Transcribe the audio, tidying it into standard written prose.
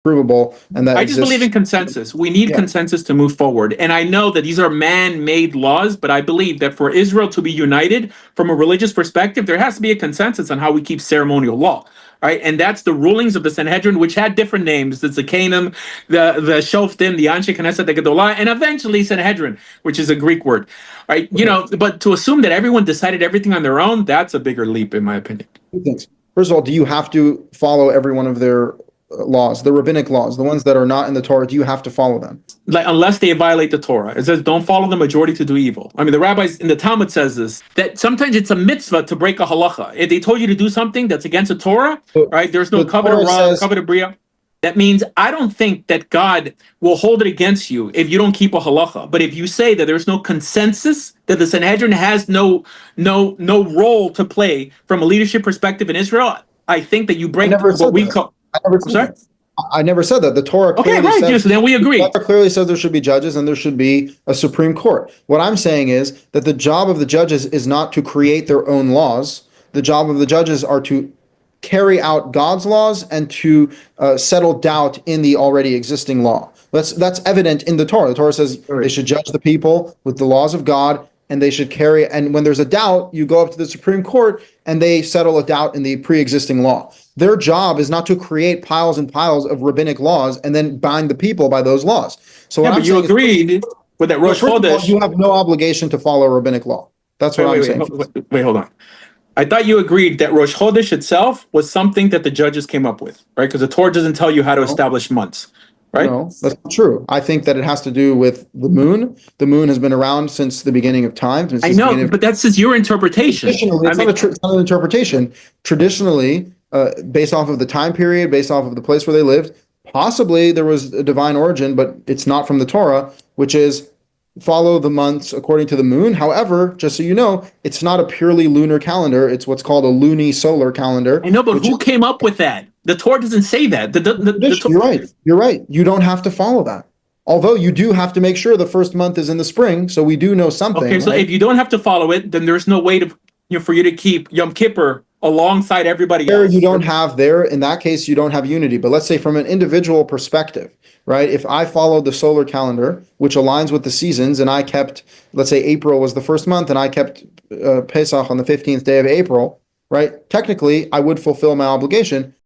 provable and that I just believe exists. in consensus. We need Yeah, consensus to move forward. And I know that these are man-made laws, but I believe that for Israel to be united from a religious perspective, there has to be a consensus on how we keep ceremonial law. Right. And that's the rulings of the Sanhedrin, which had different names: the Zakanim, the Shoftim, the Anshe Knesset, the Gedolah, and eventually Sanhedrin, which is a Greek word. Right. okay. But to assume that everyone decided everything on their own, that's a bigger leap, in my opinion. Two things. First of all, do you have to follow every one of their laws, the rabbinic laws, the ones that are not in the Torah? Do you have to follow them? Like, unless they violate the Torah. It says don't follow the majority to do evil. I mean, the rabbis in the Talmud says this, that sometimes it's a mitzvah to break a halacha. If they told you to do something that's against the Torah, So right? There's no the covenant Torah rav, says, covenant bria. That means I don't think that God will hold it against you if you don't keep a halacha. But if you say that there's no consensus, that the Sanhedrin has no role to play from a leadership perspective in Israel, I think that you I break never what said we that. call. I never I'm said sorry. that. I never said that. The Torah Okay, clearly right. says, Yes, then we the agree. Torah clearly says there should be judges and there should be a Supreme Court. What I'm saying is that the job of the judges is not to create their own laws. The job of the judges are to carry out God's laws and to settle doubt in the already existing law. That's evident in the Torah. The Torah says All they right. should judge the people with the laws of God, and they should carry. And when there's a doubt, you go up to the Supreme Court, and they settle a doubt in the pre-existing law. Their job is not to create piles and piles of rabbinic laws and then bind the people by those laws. So Yeah, what but I'm you saying is, agreed with that well, Rosh first of all, Chodesh. you have no obligation to follow rabbinic law. That's what I'm saying. Wait, hold on. I thought you agreed that Rosh Chodesh itself was something that the judges came up with, right? Because the Torah doesn't tell you how to No, establish months, right? no, that's not true. I think that it has to do with the moon. The moon has been around since the beginning of time, since I the know, beginning of but that's just your interpretation. traditionally. I It's not a mean, it's not an interpretation. Traditionally, based off of the time period, based off of the place where they lived, possibly there was a divine origin, but it's not from the Torah, which is follow the months according to the moon. However, just so you know, it's not a purely lunar calendar. It's what's called a luni-solar calendar, I know, but which who is came up with that? The Torah doesn't say that. tradition. You're right. You're right. You don't have to follow that. Although you do have to make sure the first month is in the spring, so we do know Okay, something, so right? if you don't have to follow it, then there's no way to, for you to keep Yom Kippur alongside everybody There you else. don't have there, in that case, you don't have unity. But let's say from an individual perspective, right? If I followed the solar calendar, which aligns with the seasons, and I kept, let's say April was the first month, and I kept Pesach on the 15th day of April, right? Technically, I would fulfill my obligation.